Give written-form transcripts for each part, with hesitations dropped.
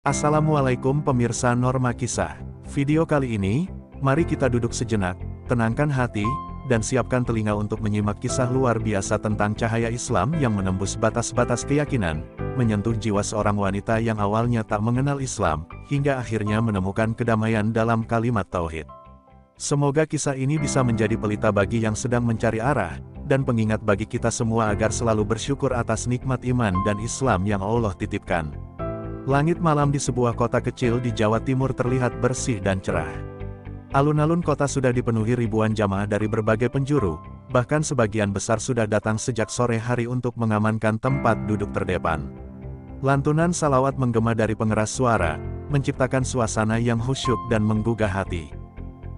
Assalamualaikum pemirsa Norma Kisah. Video kali ini, mari kita duduk sejenak, tenangkan hati, dan siapkan telinga untuk menyimak kisah luar biasa tentang cahaya Islam yang menembus batas-batas keyakinan, menyentuh jiwa seorang wanita yang awalnya tak mengenal Islam, hingga akhirnya menemukan kedamaian dalam kalimat tauhid. Semoga kisah ini bisa menjadi pelita bagi yang sedang mencari arah, dan pengingat bagi kita semua agar selalu bersyukur atas nikmat iman dan Islam yang Allah titipkan. Langit malam di sebuah kota kecil di Jawa Timur terlihat bersih dan cerah. Alun-alun kota sudah dipenuhi ribuan jamaah dari berbagai penjuru, bahkan sebagian besar sudah datang sejak sore hari untuk mengamankan tempat duduk terdepan. Lantunan salawat menggema dari pengeras suara, menciptakan suasana yang khusyuk dan menggugah hati.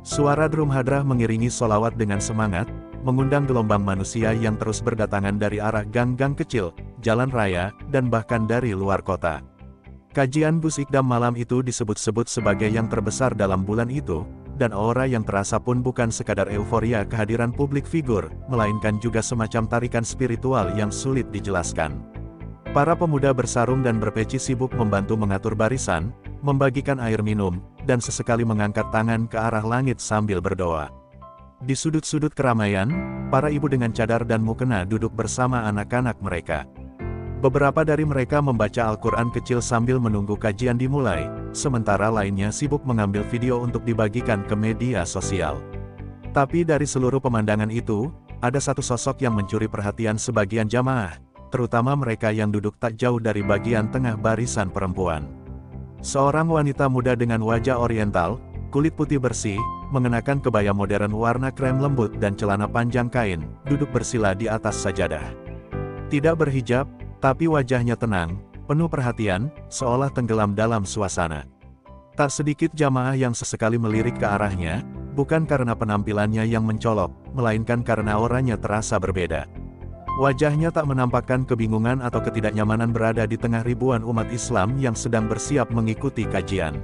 Suara drum hadrah mengiringi sholawat dengan semangat, mengundang gelombang manusia yang terus berdatangan dari arah gang-gang kecil, jalan raya, dan bahkan dari luar kota. Kajian Gus Ikdam malam itu disebut-sebut sebagai yang terbesar dalam bulan itu, dan aura yang terasa pun bukan sekadar euforia kehadiran publik figur, melainkan juga semacam tarikan spiritual yang sulit dijelaskan. Para pemuda bersarung dan berpeci sibuk membantu mengatur barisan, membagikan air minum, dan sesekali mengangkat tangan ke arah langit sambil berdoa. Di sudut-sudut keramaian, para ibu dengan cadar dan mukena duduk bersama anak-anak mereka. Beberapa dari mereka membaca Al-Quran kecil sambil menunggu kajian dimulai, sementara lainnya sibuk mengambil video untuk dibagikan ke media sosial. Tapi dari seluruh pemandangan itu, ada satu sosok yang mencuri perhatian sebagian jamaah, terutama mereka yang duduk tak jauh dari bagian tengah barisan perempuan. Seorang wanita muda dengan wajah oriental, kulit putih bersih, mengenakan kebaya modern warna krem lembut dan celana panjang kain, duduk bersila di atas sajadah. Tidak berhijab, tapi wajahnya tenang, penuh perhatian, seolah tenggelam dalam suasana. Tak sedikit jamaah yang sesekali melirik ke arahnya, bukan karena penampilannya yang mencolok, melainkan karena auranya terasa berbeda. Wajahnya tak menampakkan kebingungan atau ketidaknyamanan berada di tengah ribuan umat Islam yang sedang bersiap mengikuti kajian.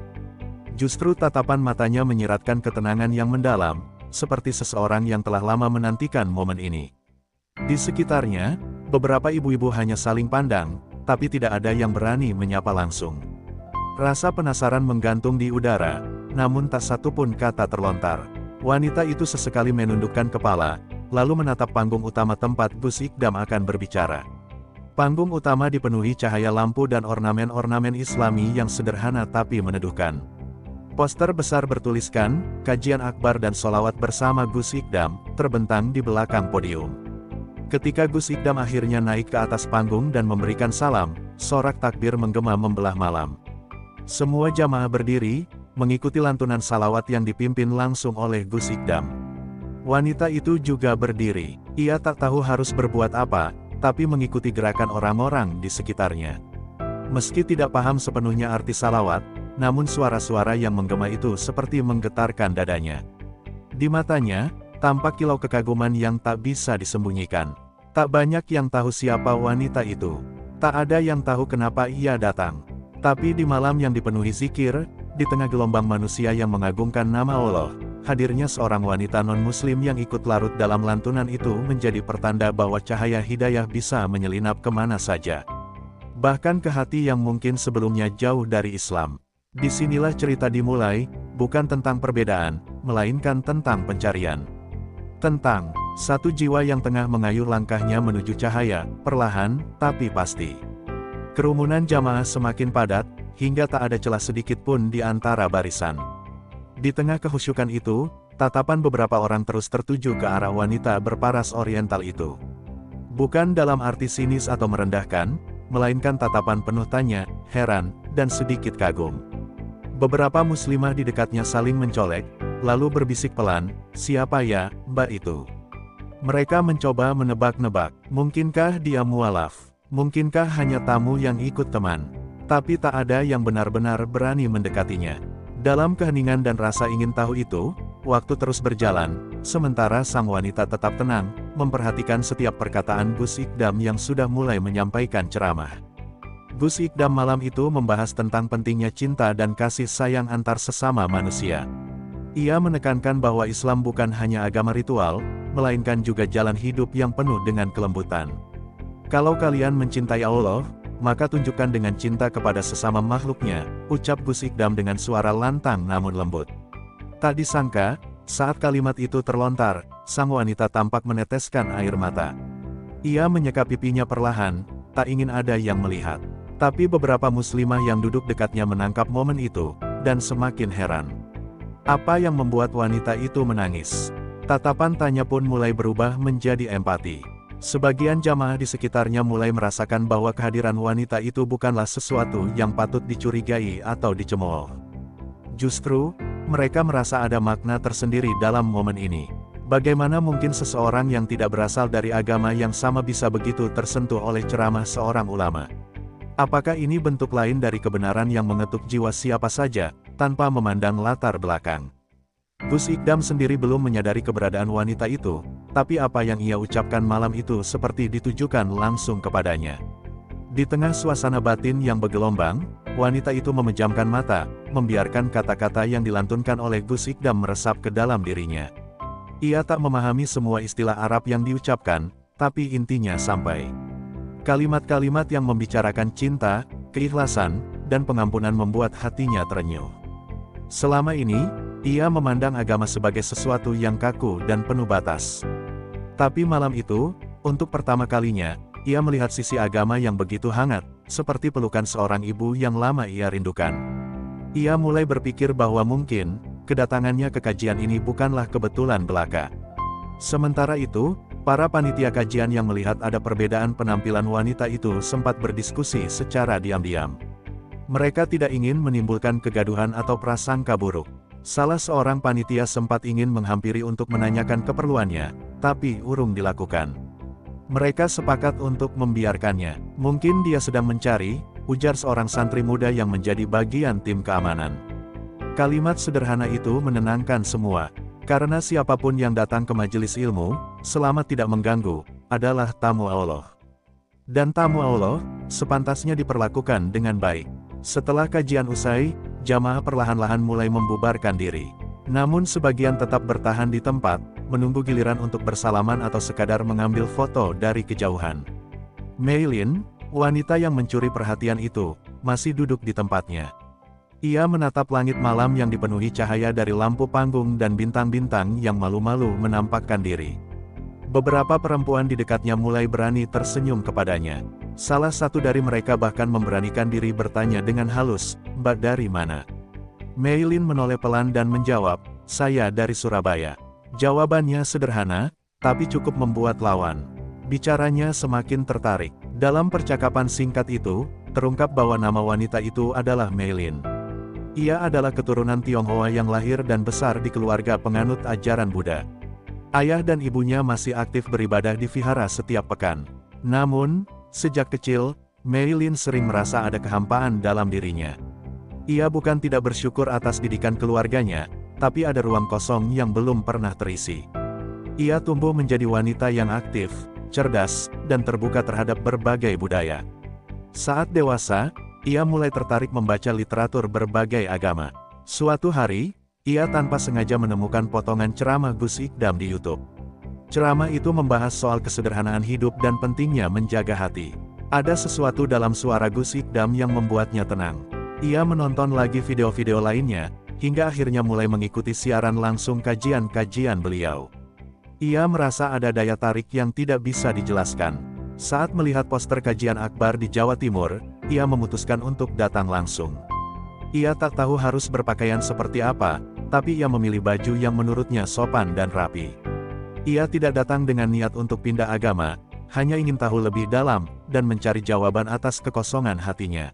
Justru tatapan matanya menyiratkan ketenangan yang mendalam, seperti seseorang yang telah lama menantikan momen ini. Di sekitarnya, beberapa ibu-ibu hanya saling pandang, tapi tidak ada yang berani menyapa langsung. Rasa penasaran menggantung di udara, namun tak satu pun kata terlontar. Wanita itu sesekali menundukkan kepala, lalu menatap panggung utama tempat Gus Ikdam akan berbicara. Panggung utama dipenuhi cahaya lampu dan ornamen-ornamen Islami yang sederhana tapi meneduhkan. Poster besar bertuliskan, Kajian Akbar dan Sholawat bersama Gus Ikdam, terbentang di belakang podium. Ketika Gus Ikdam akhirnya naik ke atas panggung dan memberikan salam, sorak takbir menggema membelah malam. Semua jamaah berdiri, mengikuti lantunan salawat yang dipimpin langsung oleh Gus Ikdam. Wanita itu juga berdiri. Ia tak tahu harus berbuat apa, tapi mengikuti gerakan orang-orang di sekitarnya. Meski tidak paham sepenuhnya arti salawat, namun suara-suara yang menggema itu seperti menggetarkan dadanya. Di matanya, tampak kilau kekaguman yang tak bisa disembunyikan. Tak banyak yang tahu siapa wanita itu. Tak ada yang tahu kenapa ia datang. Tapi di malam yang dipenuhi zikir, di tengah gelombang manusia yang mengagungkan nama Allah, hadirnya seorang wanita non-muslim yang ikut larut dalam lantunan itu menjadi pertanda bahwa cahaya hidayah bisa menyelinap kemana saja. Bahkan ke hati yang mungkin sebelumnya jauh dari Islam. Disinilah cerita dimulai, bukan tentang perbedaan, melainkan tentang pencarian. Tentang satu jiwa yang tengah mengayuh langkahnya menuju cahaya, perlahan, tapi pasti. Kerumunan jamaah semakin padat, hingga tak ada celah sedikit pun di antara barisan. Di tengah kehusyukan itu, tatapan beberapa orang terus tertuju ke arah wanita berparas oriental itu. Bukan dalam arti sinis atau merendahkan, melainkan tatapan penuh tanya, heran, dan sedikit kagum. Beberapa muslimah di dekatnya saling mencolek, lalu berbisik pelan, "Siapa ya, Mbak itu?" Mereka mencoba menebak-nebak, mungkinkah dia mualaf? Mungkinkah hanya tamu yang ikut teman? Tapi tak ada yang benar-benar berani mendekatinya. Dalam keheningan dan rasa ingin tahu itu, waktu terus berjalan, sementara sang wanita tetap tenang, memperhatikan setiap perkataan Gus Ikdam yang sudah mulai menyampaikan ceramah. Gus Ikdam malam itu membahas tentang pentingnya cinta dan kasih sayang antar sesama manusia. Ia menekankan bahwa Islam bukan hanya agama ritual, melainkan juga jalan hidup yang penuh dengan kelembutan. Kalau kalian mencintai Allah, maka tunjukkan dengan cinta kepada sesama makhluknya, ucap Gus Ikdam dengan suara lantang namun lembut. Tak disangka, saat kalimat itu terlontar, sang wanita tampak meneteskan air mata. Ia menyeka pipinya perlahan, tak ingin ada yang melihat. Tapi beberapa muslimah yang duduk dekatnya menangkap momen itu, dan semakin heran. Apa yang membuat wanita itu menangis? Tatapan tanya pun mulai berubah menjadi empati. Sebagian jamaah di sekitarnya mulai merasakan bahwa kehadiran wanita itu bukanlah sesuatu yang patut dicurigai atau dicemooh. Justru, mereka merasa ada makna tersendiri dalam momen ini. Bagaimana mungkin seseorang yang tidak berasal dari agama yang sama bisa begitu tersentuh oleh ceramah seorang ulama? Apakah ini bentuk lain dari kebenaran yang mengetuk jiwa siapa saja, tanpa memandang latar belakang? Gus Ikdam sendiri belum menyadari keberadaan wanita itu, tapi apa yang ia ucapkan malam itu seperti ditujukan langsung kepadanya. Di tengah suasana batin yang bergelombang, wanita itu memejamkan mata, membiarkan kata-kata yang dilantunkan oleh Gus Ikdam meresap ke dalam dirinya. Ia tak memahami semua istilah Arab yang diucapkan, tapi intinya sampai. Kalimat-kalimat yang membicarakan cinta, keikhlasan, dan pengampunan membuat hatinya terenyuh. Selama ini, ia memandang agama sebagai sesuatu yang kaku dan penuh batas. Tapi malam itu, untuk pertama kalinya, ia melihat sisi agama yang begitu hangat, seperti pelukan seorang ibu yang lama ia rindukan. Ia mulai berpikir bahwa mungkin, kedatangannya ke kajian ini bukanlah kebetulan belaka. Sementara itu, para panitia kajian yang melihat ada perbedaan penampilan wanita itu sempat berdiskusi secara diam-diam. Mereka tidak ingin menimbulkan kegaduhan atau prasangka buruk. Salah seorang panitia sempat ingin menghampiri untuk menanyakan keperluannya, tapi urung dilakukan. Mereka sepakat untuk membiarkannya. Mungkin dia sedang mencari, ujar seorang santri muda yang menjadi bagian tim keamanan. Kalimat sederhana itu menenangkan semua, karena siapapun yang datang ke majelis ilmu, selama tidak mengganggu, adalah tamu Allah. Dan tamu Allah, sepantasnya diperlakukan dengan baik. Setelah kajian usai, jamaah perlahan-lahan mulai membubarkan diri. Namun sebagian tetap bertahan di tempat, menunggu giliran untuk bersalaman atau sekadar mengambil foto dari kejauhan. Meilin, wanita yang mencuri perhatian itu, masih duduk di tempatnya. Ia menatap langit malam yang dipenuhi cahaya dari lampu panggung dan bintang-bintang yang malu-malu menampakkan diri. Beberapa perempuan di dekatnya mulai berani tersenyum kepadanya. Salah satu dari mereka bahkan memberanikan diri bertanya dengan halus, "Mbak dari mana?" Meilin menoleh pelan dan menjawab, "Saya dari Surabaya." Jawabannya sederhana, tapi cukup membuat lawan bicaranya semakin tertarik. Dalam percakapan singkat itu, terungkap bahwa nama wanita itu adalah Meilin. Ia adalah keturunan Tionghoa yang lahir dan besar di keluarga penganut ajaran Buddha. Ayah dan ibunya masih aktif beribadah di vihara setiap pekan. Namun, sejak kecil, Meilin sering merasa ada kehampaan dalam dirinya. Ia bukan tidak bersyukur atas didikan keluarganya, tapi ada ruang kosong yang belum pernah terisi. Ia tumbuh menjadi wanita yang aktif, cerdas, dan terbuka terhadap berbagai budaya. Saat dewasa, ia mulai tertarik membaca literatur berbagai agama. Suatu hari, ia tanpa sengaja menemukan potongan ceramah Gus Ikdam di YouTube. Ceramah itu membahas soal kesederhanaan hidup dan pentingnya menjaga hati. Ada sesuatu dalam suara Gus Ikdam yang membuatnya tenang. Ia menonton lagi video-video lainnya, hingga akhirnya mulai mengikuti siaran langsung kajian-kajian beliau. Ia merasa ada daya tarik yang tidak bisa dijelaskan. Saat melihat poster kajian akbar di Jawa Timur, ia memutuskan untuk datang langsung. Ia tak tahu harus berpakaian seperti apa, tapi ia memilih baju yang menurutnya sopan dan rapi. Ia tidak datang dengan niat untuk pindah agama, hanya ingin tahu lebih dalam, dan mencari jawaban atas kekosongan hatinya.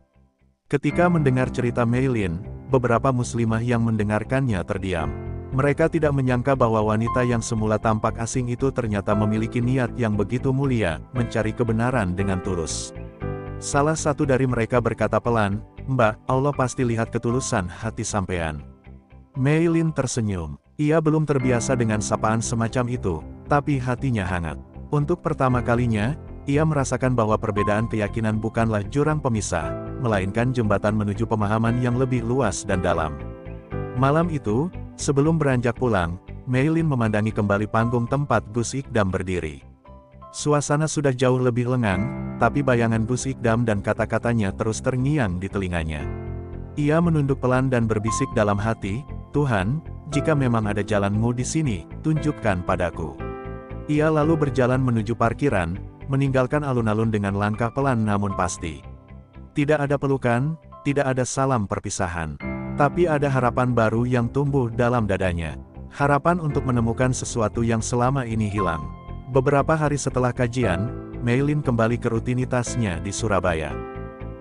Ketika mendengar cerita Meilin, beberapa muslimah yang mendengarkannya terdiam. Mereka tidak menyangka bahwa wanita yang semula tampak asing itu ternyata memiliki niat yang begitu mulia, mencari kebenaran dengan tulus. Salah satu dari mereka berkata pelan, "Mbak, Allah pasti lihat ketulusan hati sampean." Meilin tersenyum. Ia belum terbiasa dengan sapaan semacam itu, tapi hatinya hangat. Untuk pertama kalinya, ia merasakan bahwa perbedaan keyakinan bukanlah jurang pemisah, melainkan jembatan menuju pemahaman yang lebih luas dan dalam. Malam itu, sebelum beranjak pulang, Meilin memandangi kembali panggung tempat Gus Ikdam berdiri. Suasana sudah jauh lebih lengang, tapi bayangan Gus Ikdam dan kata-katanya terus terngiang di telinganya. Ia menunduk pelan dan berbisik dalam hati, "Tuhan, jika memang ada jalan-Mu di sini, tunjukkan padaku." Ia lalu berjalan menuju parkiran, meninggalkan alun-alun dengan langkah pelan namun pasti. Tidak ada pelukan, tidak ada salam perpisahan. Tapi ada harapan baru yang tumbuh dalam dadanya. Harapan untuk menemukan sesuatu yang selama ini hilang. Beberapa hari setelah kajian, Meilin kembali ke rutinitasnya di Surabaya.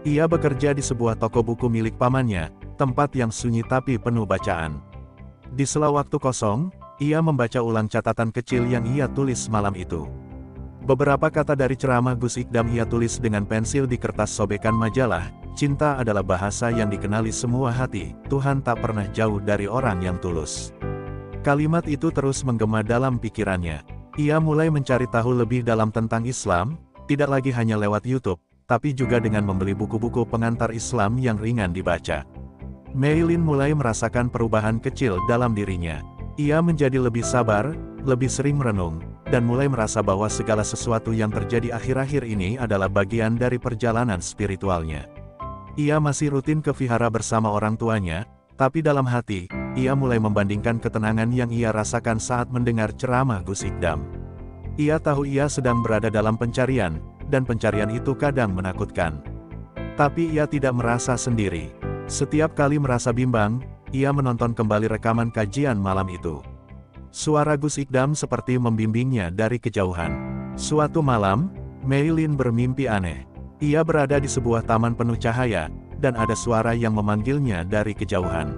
Ia bekerja di sebuah toko buku milik pamannya, tempat yang sunyi tapi penuh bacaan. Di sela waktu kosong, ia membaca ulang catatan kecil yang ia tulis malam itu. Beberapa kata dari ceramah Gus Ikdam ia tulis dengan pensil di kertas sobekan majalah. "Cinta adalah bahasa yang dikenali semua hati, Tuhan tak pernah jauh dari orang yang tulus." Kalimat itu terus menggema dalam pikirannya. Ia mulai mencari tahu lebih dalam tentang Islam, tidak lagi hanya lewat YouTube, tapi juga dengan membeli buku-buku pengantar Islam yang ringan dibaca. Meilin mulai merasakan perubahan kecil dalam dirinya. Ia menjadi lebih sabar, lebih sering merenung, dan mulai merasa bahwa segala sesuatu yang terjadi akhir-akhir ini adalah bagian dari perjalanan spiritualnya. Ia masih rutin ke vihara bersama orang tuanya, tapi dalam hati, ia mulai membandingkan ketenangan yang ia rasakan saat mendengar ceramah Gus Ikdam. Ia tahu ia sedang berada dalam pencarian, dan pencarian itu kadang menakutkan. Tapi ia tidak merasa sendiri. Setiap kali merasa bimbang, ia menonton kembali rekaman kajian malam itu. Suara Gus Ikdam seperti membimbingnya dari kejauhan. Suatu malam, Meilin bermimpi aneh. Ia berada di sebuah taman penuh cahaya, dan ada suara yang memanggilnya dari kejauhan.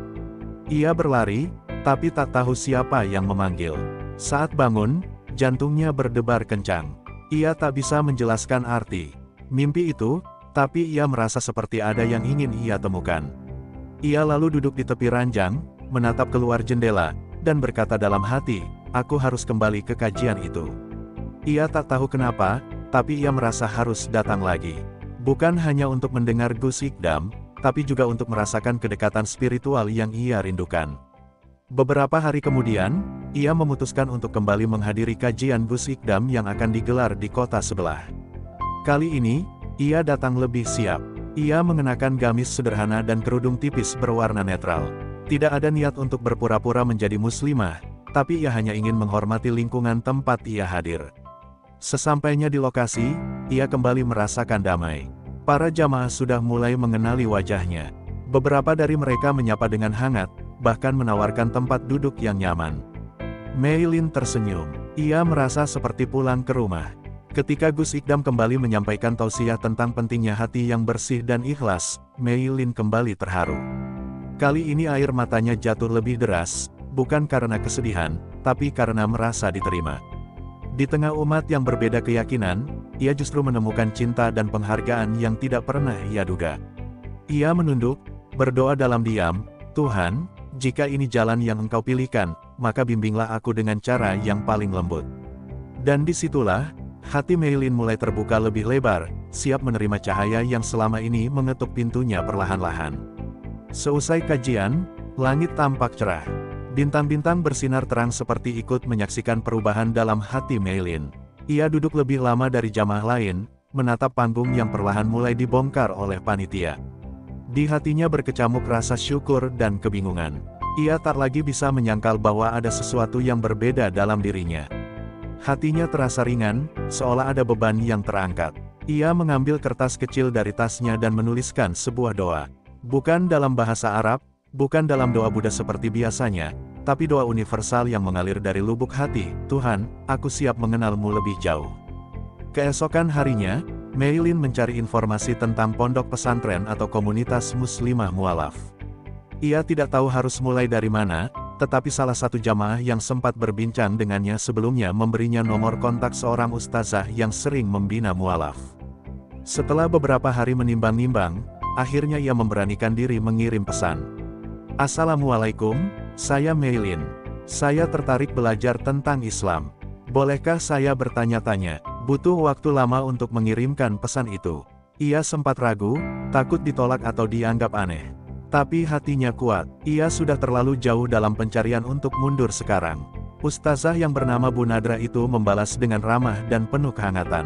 Ia berlari, tapi tak tahu siapa yang memanggil. Saat bangun, jantungnya berdebar kencang. Ia tak bisa menjelaskan arti mimpi itu, tapi ia merasa seperti ada yang ingin ia temukan. Ia lalu duduk di tepi ranjang, menatap keluar jendela, dan berkata dalam hati, "Aku harus kembali ke kajian itu." Ia tak tahu kenapa, tapi ia merasa harus datang lagi. Bukan hanya untuk mendengar Gus Ikdam, tapi juga untuk merasakan kedekatan spiritual yang ia rindukan. Beberapa hari kemudian, ia memutuskan untuk kembali menghadiri kajian Gus Ikdam yang akan digelar di kota sebelah. Kali ini, ia datang lebih siap. Ia mengenakan gamis sederhana dan kerudung tipis berwarna netral. Tidak ada niat untuk berpura-pura menjadi muslimah, tapi ia hanya ingin menghormati lingkungan tempat ia hadir. Sesampainya di lokasi, ia kembali merasakan damai. Para jamaah sudah mulai mengenali wajahnya. Beberapa dari mereka menyapa dengan hangat, bahkan menawarkan tempat duduk yang nyaman. Meilin tersenyum. Ia merasa seperti pulang ke rumah. Ketika Gus Ikdam kembali menyampaikan tausiah tentang pentingnya hati yang bersih dan ikhlas, Meilin kembali terharu. Kali ini air matanya jatuh lebih deras, bukan karena kesedihan, tapi karena merasa diterima. Di tengah umat yang berbeda keyakinan, ia justru menemukan cinta dan penghargaan yang tidak pernah ia duga. Ia menunduk, berdoa dalam diam, "Tuhan, jika ini jalan yang Engkau pilihkan, maka bimbinglah aku dengan cara yang paling lembut." Dan disitulah, hati Meilin mulai terbuka lebih lebar, siap menerima cahaya yang selama ini mengetuk pintunya perlahan-lahan. Seusai kajian, langit tampak cerah. Bintang-bintang bersinar terang seperti ikut menyaksikan perubahan dalam hati Meilin. Ia duduk lebih lama dari jamaah lain, menatap panggung yang perlahan mulai dibongkar oleh panitia. Di hatinya berkecamuk rasa syukur dan kebingungan. Ia tak lagi bisa menyangkal bahwa ada sesuatu yang berbeda dalam dirinya. Hatinya terasa ringan, seolah ada beban yang terangkat. Ia mengambil kertas kecil dari tasnya dan menuliskan sebuah doa. Bukan dalam bahasa Arab, bukan dalam doa Buddha seperti biasanya, tapi doa universal yang mengalir dari lubuk hati. "Tuhan, aku siap mengenalmu lebih jauh." Keesokan harinya, Meilin mencari informasi tentang pondok pesantren atau komunitas muslimah mualaf. Ia tidak tahu harus mulai dari mana, tetapi salah satu jamaah yang sempat berbincang dengannya sebelumnya memberinya nomor kontak seorang ustazah yang sering membina mualaf. Setelah beberapa hari menimbang-nimbang, akhirnya ia memberanikan diri mengirim pesan. "Assalamualaikum, saya Meilin. Saya tertarik belajar tentang Islam. Bolehkah saya bertanya-tanya?" Butuh waktu lama untuk mengirimkan pesan itu. Ia sempat ragu, takut ditolak atau dianggap aneh. Tapi hatinya kuat, ia sudah terlalu jauh dalam pencarian untuk mundur sekarang. Ustazah yang bernama Bu Nadra itu membalas dengan ramah dan penuh kehangatan.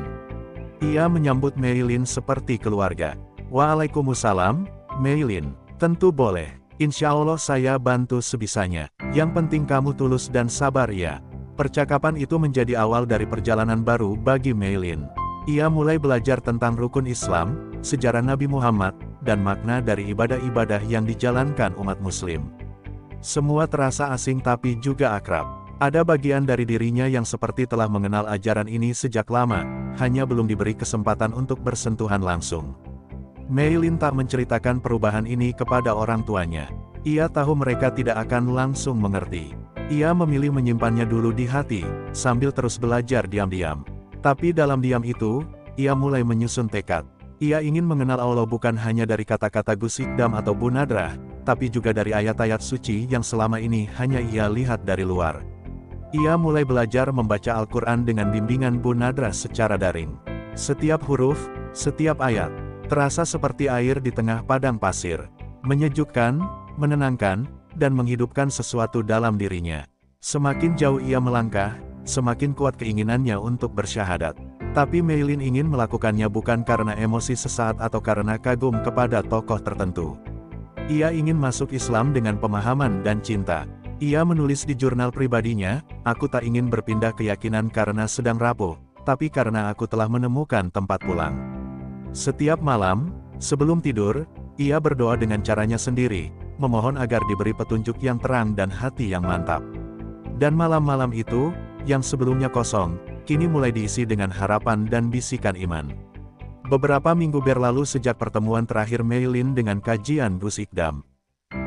Ia menyambut Meilin seperti keluarga. Waalaikumsalam, Meilin. Tentu boleh. Insya Allah saya bantu sebisanya. Yang penting kamu tulus dan sabar ya. Percakapan itu menjadi awal dari perjalanan baru bagi Meilin. Ia mulai belajar tentang rukun Islam, sejarah Nabi Muhammad, dan makna dari ibadah-ibadah yang dijalankan umat muslim. Semua terasa asing tapi juga akrab. Ada bagian dari dirinya yang seperti telah mengenal ajaran ini sejak lama, hanya belum diberi kesempatan untuk bersentuhan langsung. Meilin tak menceritakan perubahan ini kepada orang tuanya. Ia tahu mereka tidak akan langsung mengerti. Ia memilih menyimpannya dulu di hati, sambil terus belajar diam-diam. Tapi dalam diam itu, ia mulai menyusun tekad. Ia ingin mengenal Allah bukan hanya dari kata-kata Gus Ikdam atau Bu Nadrah, tapi juga dari ayat-ayat suci yang selama ini hanya ia lihat dari luar. Ia mulai belajar membaca Al-Quran dengan bimbingan Bu Nadrah secara daring. Setiap huruf, setiap ayat, terasa seperti air di tengah padang pasir. Menyejukkan, menenangkan, dan menghidupkan sesuatu dalam dirinya. Semakin jauh ia melangkah, semakin kuat keinginannya untuk bersyahadat. Tapi Meilin ingin melakukannya bukan karena emosi sesaat atau karena kagum kepada tokoh tertentu. Ia ingin masuk Islam dengan pemahaman dan cinta. Ia menulis di jurnal pribadinya, "Aku tak ingin berpindah keyakinan karena sedang rapuh, tapi karena aku telah menemukan tempat pulang." Setiap malam, sebelum tidur, ia berdoa dengan caranya sendiri, memohon agar diberi petunjuk yang terang dan hati yang mantap. Dan malam-malam itu, yang sebelumnya kosong, kini mulai diisi dengan harapan dan bisikan iman. Beberapa minggu berlalu sejak pertemuan terakhir Meilin dengan kajian Gus Ikdam.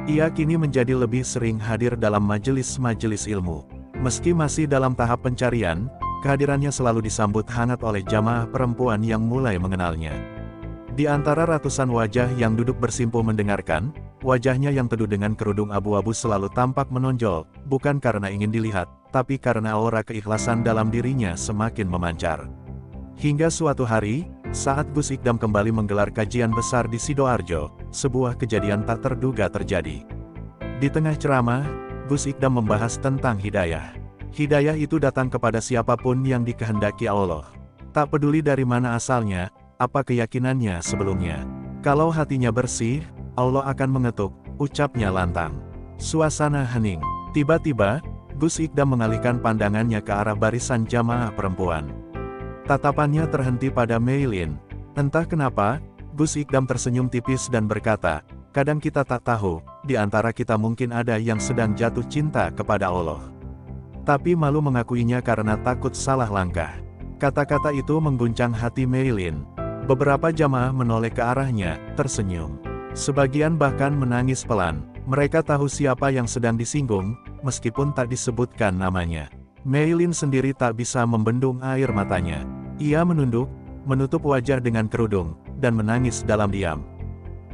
Ia kini menjadi lebih sering hadir dalam majelis-majelis ilmu. Meski masih dalam tahap pencarian, kehadirannya selalu disambut hangat oleh jamaah perempuan yang mulai mengenalnya. Di antara ratusan wajah yang duduk bersimpuh mendengarkan, wajahnya yang teduh dengan kerudung abu-abu selalu tampak menonjol, bukan karena ingin dilihat, tapi karena aura keikhlasan dalam dirinya semakin memancar. Hingga suatu hari, saat Gus Ikdam kembali menggelar kajian besar di Sidoarjo, sebuah kejadian tak terduga terjadi. Di tengah ceramah, Gus Ikdam membahas tentang hidayah. Hidayah itu datang kepada siapapun yang dikehendaki Allah. Tak peduli dari mana asalnya, apa keyakinannya sebelumnya. Kalau hatinya bersih, Allah akan mengetuk, ucapnya lantang. Suasana hening. Tiba-tiba, Gus Ikdam mengalihkan pandangannya ke arah barisan jamaah perempuan. Tatapannya terhenti pada Meilin. Entah kenapa, Gus Ikdam tersenyum tipis dan berkata, "Kadang kita tak tahu, di antara kita mungkin ada yang sedang jatuh cinta kepada Allah. Tapi malu mengakuinya karena takut salah langkah." Kata-kata itu mengguncang hati Meilin. Beberapa jamaah menoleh ke arahnya, tersenyum. Sebagian bahkan menangis pelan. Mereka tahu siapa yang sedang disinggung, meskipun tak disebutkan namanya. Meilin sendiri tak bisa membendung air matanya. Ia menunduk, menutup wajah dengan kerudung, dan menangis dalam diam.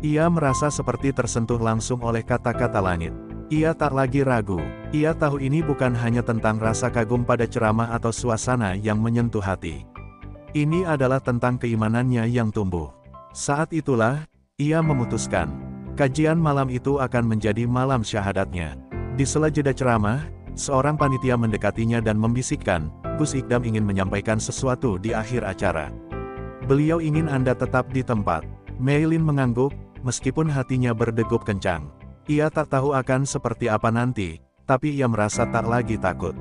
Ia merasa seperti tersentuh langsung oleh kata-kata langit. Ia tak lagi ragu. Ia tahu ini bukan hanya tentang rasa kagum pada ceramah atau suasana yang menyentuh hati. Ini adalah tentang keimanannya yang tumbuh. Saat itulah, ia memutuskan, kajian malam itu akan menjadi malam syahadatnya. Di sela jeda ceramah, seorang panitia mendekatinya dan membisikkan, "Gus Ikdam ingin menyampaikan sesuatu di akhir acara. Beliau ingin Anda tetap di tempat." Meilin mengangguk, meskipun hatinya berdegup kencang. Ia tak tahu akan seperti apa nanti, tapi ia merasa tak lagi takut.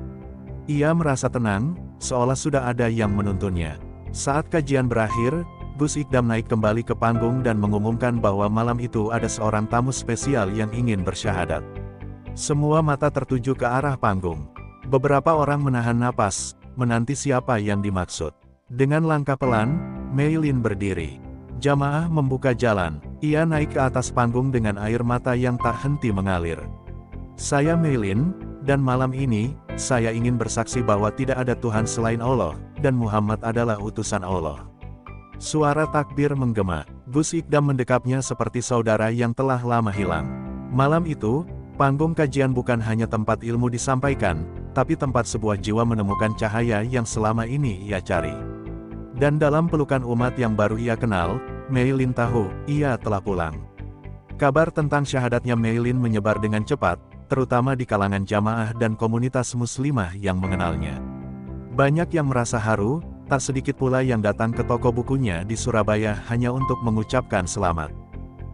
Ia merasa tenang, seolah sudah ada yang menuntunnya. Saat kajian berakhir, Gus Ikdam naik kembali ke panggung dan mengumumkan bahwa malam itu ada seorang tamu spesial yang ingin bersyahadat. Semua mata tertuju ke arah panggung. Beberapa orang menahan napas, menanti siapa yang dimaksud. Dengan langkah pelan, Meilin berdiri. Jamaah membuka jalan. Ia naik ke atas panggung dengan air mata yang tak henti mengalir. "Saya Meilin, dan malam ini, saya ingin bersaksi bahwa tidak ada Tuhan selain Allah, dan Muhammad adalah utusan Allah." Suara takbir menggema. Gus Ikdam mendekapnya seperti saudara yang telah lama hilang. Malam itu, panggung kajian bukan hanya tempat ilmu disampaikan, tapi tempat sebuah jiwa menemukan cahaya yang selama ini ia cari. Dan dalam pelukan umat yang baru ia kenal, Meilin tahu, ia telah pulang. Kabar tentang syahadatnya Meilin menyebar dengan cepat, terutama di kalangan jamaah dan komunitas muslimah yang mengenalnya. Banyak yang merasa haru, tak sedikit pula yang datang ke toko bukunya di Surabaya hanya untuk mengucapkan selamat.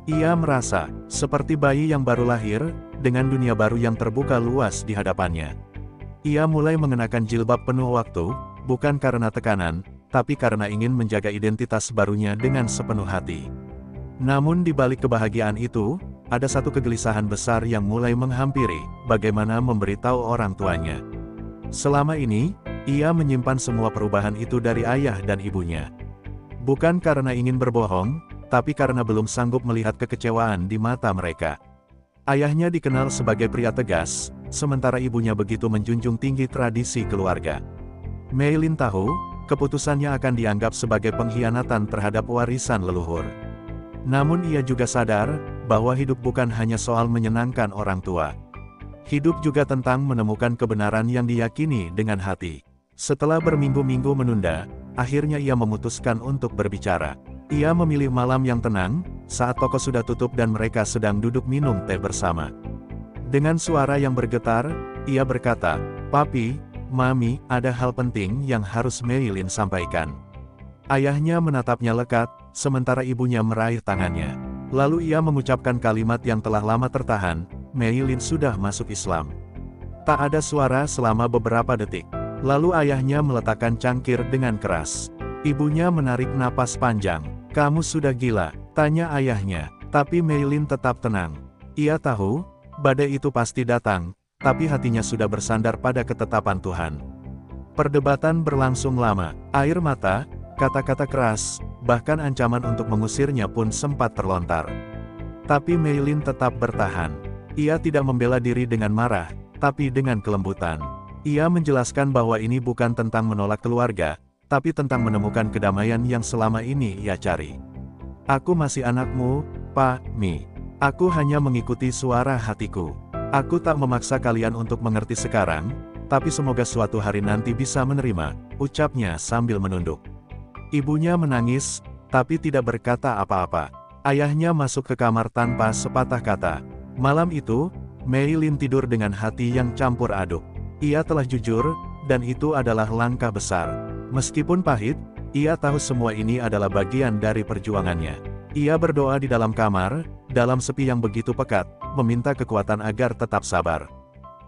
Ia merasa seperti bayi yang baru lahir, dengan dunia baru yang terbuka luas di hadapannya. Ia mulai mengenakan jilbab penuh waktu, bukan karena tekanan, tapi karena ingin menjaga identitas barunya dengan sepenuh hati. Namun di balik kebahagiaan itu, ada satu kegelisahan besar yang mulai menghampiri, bagaimana memberitahu orang tuanya. Selama ini, ia menyimpan semua perubahan itu dari ayah dan ibunya. Bukan karena ingin berbohong, tapi karena belum sanggup melihat kekecewaan di mata mereka. Ayahnya dikenal sebagai pria tegas, sementara ibunya begitu menjunjung tinggi tradisi keluarga. Mei Lin tahu, keputusannya akan dianggap sebagai pengkhianatan terhadap warisan leluhur. Namun ia juga sadar, bahwa hidup bukan hanya soal menyenangkan orang tua. Hidup juga tentang menemukan kebenaran yang diyakini dengan hati. Setelah berminggu-minggu menunda, akhirnya ia memutuskan untuk berbicara. Ia memilih malam yang tenang, saat toko sudah tutup dan mereka sedang duduk minum teh bersama. Dengan suara yang bergetar, ia berkata, "Papi, Mami, ada hal penting yang harus Mei Lin sampaikan." Ayahnya menatapnya lekat, sementara ibunya meraih tangannya. Lalu ia mengucapkan kalimat yang telah lama tertahan, "Mei Lin sudah masuk Islam." Tak ada suara selama beberapa detik. Lalu ayahnya meletakkan cangkir dengan keras. Ibunya menarik napas panjang. "Kamu sudah gila?" tanya ayahnya. Tapi Mei Lin tetap tenang. Ia tahu, badai itu pasti datang, tapi hatinya sudah bersandar pada ketetapan Tuhan. Perdebatan berlangsung lama. Air mata, kata-kata keras, bahkan ancaman untuk mengusirnya pun sempat terlontar. Tapi Mei Lin tetap bertahan. Ia tidak membela diri dengan marah, tapi dengan kelembutan. Ia menjelaskan bahwa ini bukan tentang menolak keluarga, tapi tentang menemukan kedamaian yang selama ini ia cari. "Aku masih anakmu, Pak Mi. Aku hanya mengikuti suara hatiku. Aku tak memaksa kalian untuk mengerti sekarang, tapi semoga suatu hari nanti bisa menerima," ucapnya sambil menunduk. Ibunya menangis, tapi tidak berkata apa-apa. Ayahnya masuk ke kamar tanpa sepatah kata. Malam itu, Mei Lin tidur dengan hati yang campur aduk. Ia telah jujur, dan itu adalah langkah besar. Meskipun pahit, ia tahu semua ini adalah bagian dari perjuangannya. Ia berdoa di dalam kamar, dalam sepi yang begitu pekat, meminta kekuatan agar tetap sabar.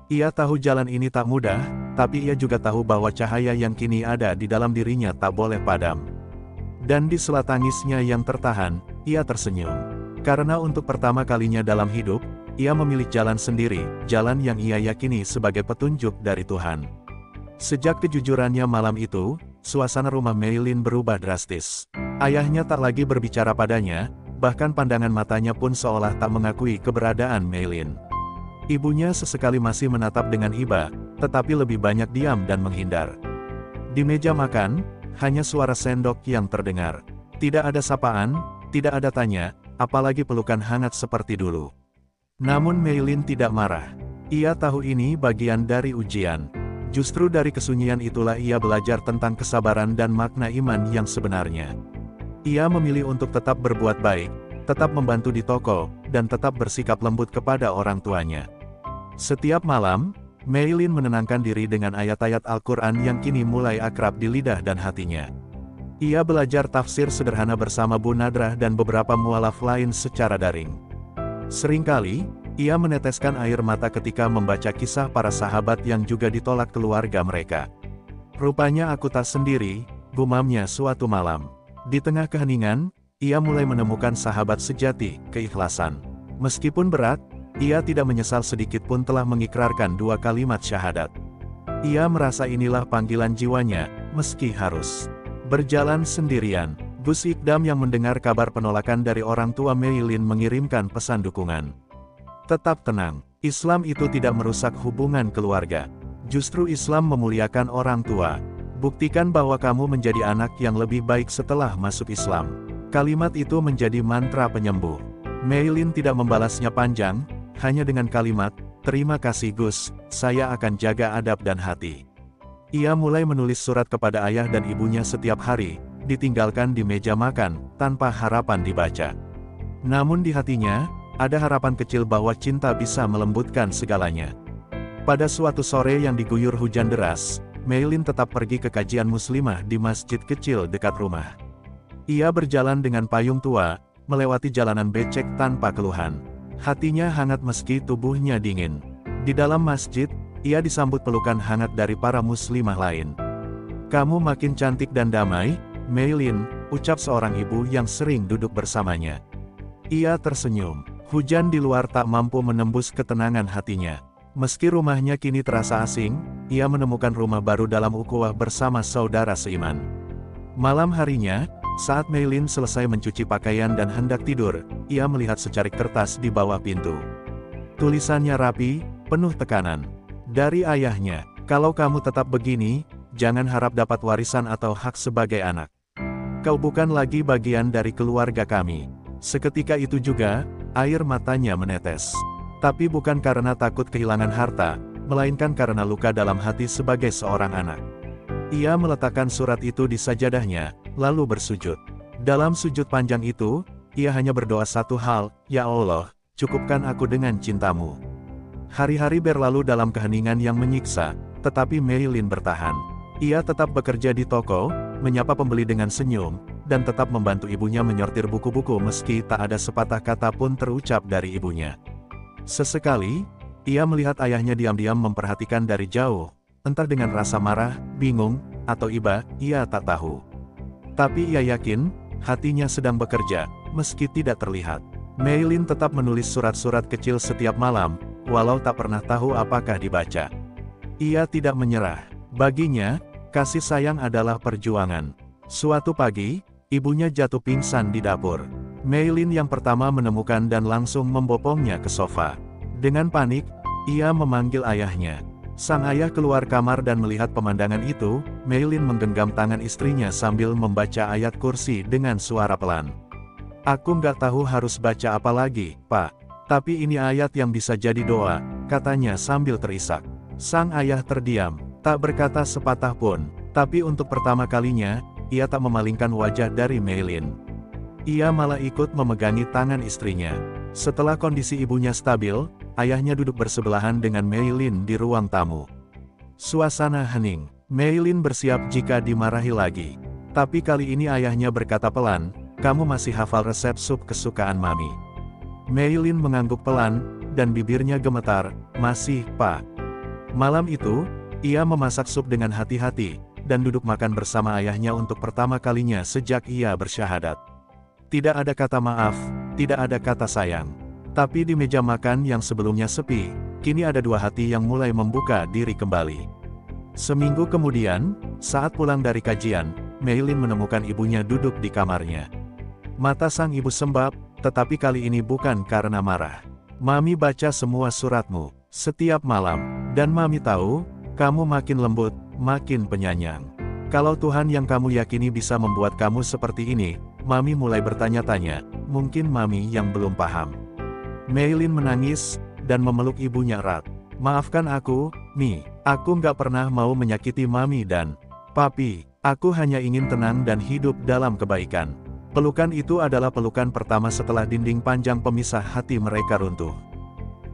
Ia tahu jalan ini tak mudah, tapi ia juga tahu bahwa cahaya yang kini ada di dalam dirinya tak boleh padam. Dan di sela tangisnya yang tertahan, ia tersenyum. Karena untuk pertama kalinya dalam hidup, ia memilih jalan sendiri, jalan yang ia yakini sebagai petunjuk dari Tuhan. Sejak kejujurannya malam itu, suasana rumah Mei Lin berubah drastis. Ayahnya tak lagi berbicara padanya, bahkan pandangan matanya pun seolah tak mengakui keberadaan Mei Lin. Ibunya sesekali masih menatap dengan iba, tetapi lebih banyak diam dan menghindar. Di meja makan, hanya suara sendok yang terdengar. Tidak ada sapaan, tidak ada tanya, apalagi pelukan hangat seperti dulu. Namun Mei Lin tidak marah. Ia tahu ini bagian dari ujian. Justru dari kesunyian itulah ia belajar tentang kesabaran dan makna iman yang sebenarnya. Ia memilih untuk tetap berbuat baik, tetap membantu di toko, dan tetap bersikap lembut kepada orang tuanya. Setiap malam, Mei Lin menenangkan diri dengan ayat-ayat Al-Quran yang kini mulai akrab di lidah dan hatinya. Ia belajar tafsir sederhana bersama Bu Nadrah dan beberapa mualaf lain secara daring. Seringkali, ia meneteskan air mata ketika membaca kisah para sahabat yang juga ditolak keluarga mereka. "Rupanya aku tak sendiri," gumamnya suatu malam. Di tengah keheningan, ia mulai menemukan sahabat sejati, keikhlasan. Meskipun berat, ia tidak menyesal sedikit pun telah mengikrarkan 2 kalimat syahadat. Ia merasa inilah panggilan jiwanya, meski harus berjalan sendirian. Gus Ikdam yang mendengar kabar penolakan dari orang tua Mei Lin mengirimkan pesan dukungan. "Tetap tenang, Islam itu tidak merusak hubungan keluarga. Justru Islam memuliakan orang tua. Buktikan bahwa kamu menjadi anak yang lebih baik setelah masuk Islam." Kalimat itu menjadi mantra penyembuh. Mei Lin tidak membalasnya panjang, hanya dengan kalimat, "Terima kasih Gus, saya akan jaga adab dan hati." Ia mulai menulis surat kepada ayah dan ibunya setiap hari, ditinggalkan di meja makan, tanpa harapan dibaca. Namun di hatinya, ada harapan kecil bahwa cinta bisa melembutkan segalanya. Pada suatu sore yang diguyur hujan deras, Meilin tetap pergi ke kajian muslimah di masjid kecil dekat rumah. Ia berjalan dengan payung tua, melewati jalanan becek tanpa keluhan. Hatinya hangat meski tubuhnya dingin. Di dalam masjid, ia disambut pelukan hangat dari para muslimah lain. "Kamu makin cantik dan damai, Meilin," ucap seorang ibu yang sering duduk bersamanya. Ia tersenyum. Hujan di luar tak mampu menembus ketenangan hatinya. Meski rumahnya kini terasa asing, ia menemukan rumah baru dalam ukhuwah bersama saudara seiman. Malam harinya, saat Meilin selesai mencuci pakaian dan hendak tidur, ia melihat secarik kertas di bawah pintu. Tulisannya rapi, penuh tekanan. Dari ayahnya, "Kalau kamu tetap begini, jangan harap dapat warisan atau hak sebagai anak. Kau bukan lagi bagian dari keluarga kami." Seketika itu juga, air matanya menetes. Tapi bukan karena takut kehilangan harta, melainkan karena luka dalam hati sebagai seorang anak. Ia meletakkan surat itu di sajadahnya, lalu bersujud. Dalam sujud panjang itu, ia hanya berdoa satu hal, "Ya Allah, cukupkan aku dengan cintamu." Hari-hari berlalu dalam keheningan yang menyiksa, tetapi Meilin bertahan. Ia tetap bekerja di toko, menyapa pembeli dengan senyum, dan tetap membantu ibunya menyortir buku-buku meski tak ada sepatah kata pun terucap dari ibunya. Sesekali, ia melihat ayahnya diam-diam memperhatikan dari jauh, entah dengan rasa marah, bingung, atau iba, ia tak tahu. Tapi ia yakin, hatinya sedang bekerja, meski tidak terlihat. Meilin tetap menulis surat-surat kecil setiap malam, walau tak pernah tahu apakah dibaca. Ia tidak menyerah. Baginya, kasih sayang adalah perjuangan. Suatu pagi, ibunya jatuh pingsan di dapur. Meilin yang pertama menemukan dan langsung membopongnya ke sofa. Dengan panik, ia memanggil ayahnya. Sang ayah keluar kamar dan melihat pemandangan itu, Meilin menggenggam tangan istrinya sambil membaca ayat kursi dengan suara pelan. "Aku nggak tahu harus baca apa lagi, Pak. Tapi ini ayat yang bisa jadi doa," katanya sambil terisak. Sang ayah terdiam, tak berkata sepatah pun. Tapi untuk pertama kalinya, ia tak memalingkan wajah dari Meilin. Ia malah ikut memegangi tangan istrinya. Setelah kondisi ibunya stabil, ayahnya duduk bersebelahan dengan Meilin di ruang tamu. Suasana hening. Meilin bersiap jika dimarahi lagi. Tapi kali ini ayahnya berkata pelan, "Kamu masih hafal resep sup kesukaan Mami?" Meilin mengangguk pelan, dan bibirnya gemetar, "Masih, Pak." Malam itu, ia memasak sup dengan hati-hati, dan duduk makan bersama ayahnya untuk pertama kalinya sejak ia bersyahadat. Tidak ada kata maaf, tidak ada kata sayang. Tapi di meja makan yang sebelumnya sepi, kini ada dua hati yang mulai membuka diri kembali. Seminggu kemudian, saat pulang dari kajian, Meilin menemukan ibunya duduk di kamarnya. Mata sang ibu sembab, tetapi kali ini bukan karena marah. "Mami baca semua suratmu, setiap malam, dan Mami tahu, kamu makin lembut, makin penyayang. Kalau Tuhan yang kamu yakini bisa membuat kamu seperti ini," Mami mulai bertanya-tanya, "Mungkin Mami yang belum paham." Meilin menangis, dan memeluk ibunya erat. "Maafkan aku, Mi. Aku nggak pernah mau menyakiti Mami dan Papi. Aku hanya ingin tenang dan hidup dalam kebaikan." Pelukan itu adalah pelukan pertama setelah dinding panjang pemisah hati mereka runtuh.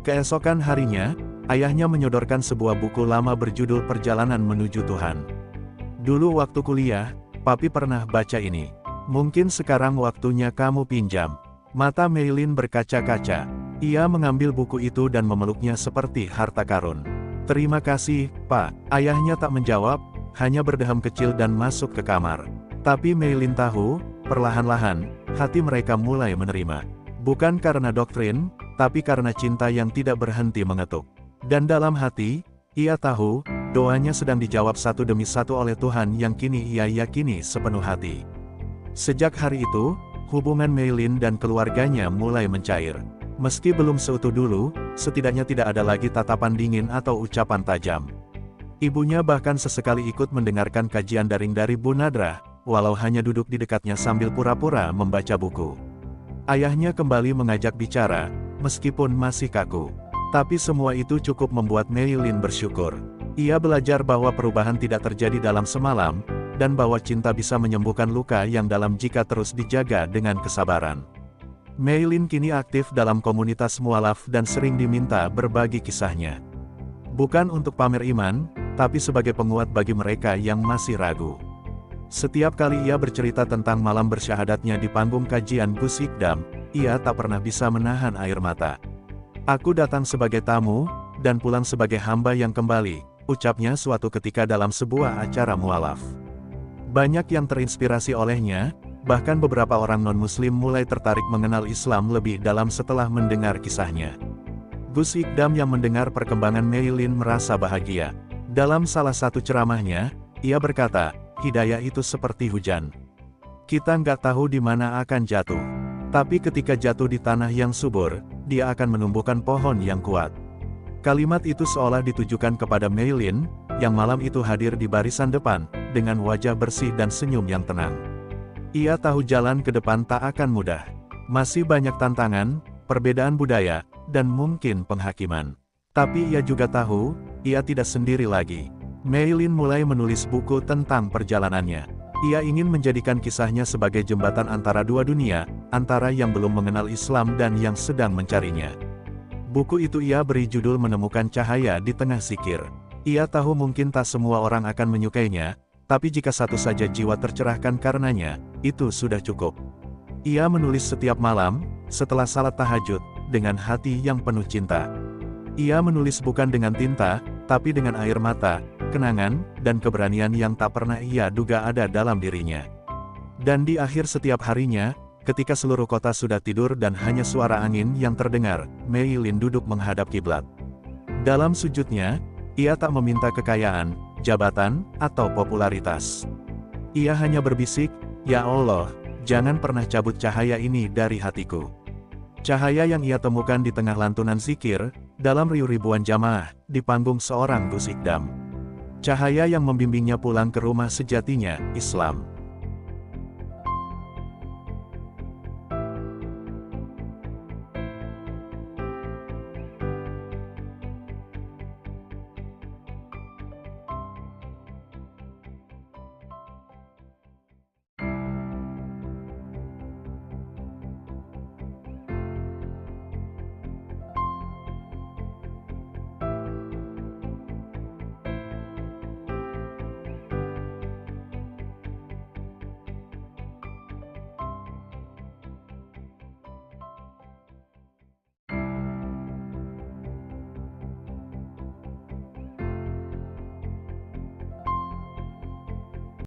Keesokan harinya, ayahnya menyodorkan sebuah buku lama berjudul Perjalanan Menuju Tuhan. "Dulu waktu kuliah, Papi pernah baca ini. Mungkin sekarang waktunya kamu pinjam." Mata Meilin berkaca-kaca. Ia mengambil buku itu dan memeluknya seperti harta karun. "Terima kasih, Pak." Ayahnya tak menjawab, hanya berdeham kecil dan masuk ke kamar. Tapi Meilin tahu, perlahan-lahan, hati mereka mulai menerima. Bukan karena doktrin, tapi karena cinta yang tidak berhenti mengetuk. Dan dalam hati, ia tahu, doanya sedang dijawab satu demi satu oleh Tuhan yang kini ia yakini sepenuh hati. Sejak hari itu, hubungan Meilin dan keluarganya mulai mencair. Meski belum seutuh dulu, setidaknya tidak ada lagi tatapan dingin atau ucapan tajam. Ibunya bahkan sesekali ikut mendengarkan kajian daring dari Bu Nadrah, walau hanya duduk di dekatnya sambil pura-pura membaca buku. Ayahnya kembali mengajak bicara, meskipun masih kaku. Tapi semua itu cukup membuat Meilin bersyukur. Ia belajar bahwa perubahan tidak terjadi dalam semalam, dan bahwa cinta bisa menyembuhkan luka yang dalam jika terus dijaga dengan kesabaran. Meilin kini aktif dalam komunitas mualaf dan sering diminta berbagi kisahnya. Bukan untuk pamer iman, tapi sebagai penguat bagi mereka yang masih ragu. Setiap kali ia bercerita tentang malam bersyahadatnya di panggung kajian Gus Ikdam, ia tak pernah bisa menahan air mata. "Aku datang sebagai tamu, dan pulang sebagai hamba yang kembali," ucapnya suatu ketika dalam sebuah acara mualaf. Banyak yang terinspirasi olehnya, bahkan beberapa orang non-muslim mulai tertarik mengenal Islam lebih dalam setelah mendengar kisahnya. Gus Ikdam yang mendengar perkembangan Maylin merasa bahagia. Dalam salah satu ceramahnya, ia berkata, "Hidayah itu seperti hujan. Kita nggak tahu di mana akan jatuh. Tapi ketika jatuh di tanah yang subur, dia akan menumbuhkan pohon yang kuat." Kalimat itu seolah ditujukan kepada Maylin, yang malam itu hadir di barisan depan, dengan wajah bersih dan senyum yang tenang. Ia tahu jalan ke depan tak akan mudah. Masih banyak tantangan, perbedaan budaya, dan mungkin penghakiman. Tapi ia juga tahu, ia tidak sendiri lagi. Maylin mulai menulis buku tentang perjalanannya. Ia ingin menjadikan kisahnya sebagai jembatan antara dua dunia, antara yang belum mengenal Islam dan yang sedang mencarinya. Buku itu ia beri judul Menemukan Cahaya di Tengah Zikir. Ia tahu mungkin tak semua orang akan menyukainya, tapi jika satu saja jiwa tercerahkan karenanya, itu sudah cukup. Ia menulis setiap malam, setelah salat tahajud, dengan hati yang penuh cinta. Ia menulis bukan dengan tinta, tapi dengan air mata, kenangan, dan keberanian yang tak pernah ia duga ada dalam dirinya. Dan di akhir setiap harinya, ketika seluruh kota sudah tidur dan hanya suara angin yang terdengar, Maylin duduk menghadap kiblat. Dalam sujudnya, ia tak meminta kekayaan, jabatan, atau popularitas. Ia hanya berbisik, "Ya Allah, jangan pernah cabut cahaya ini dari hatiku." Cahaya yang ia temukan di tengah lantunan zikir, dalam ribu-ribuan jamaah, di panggung seorang Gus Ikdam. Cahaya yang membimbingnya pulang ke rumah sejatinya, Islam.